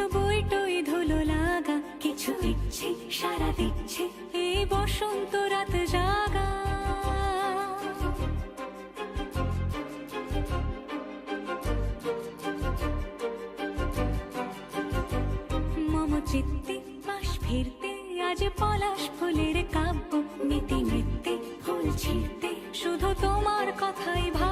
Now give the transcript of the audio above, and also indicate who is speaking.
Speaker 1: কিছু বইটই ধুলো লাগা, কিছু ইচ্ছে সারা দিচ্ছে এই বসন্ত রাত জাগা। মম চিত্তে পাশ ফিরতে আজ পলাশ ফুলের কাব্য, নীতি নৃত্যে ফুল ছিঁড়তে শুধু তোমার কথাই ভাব।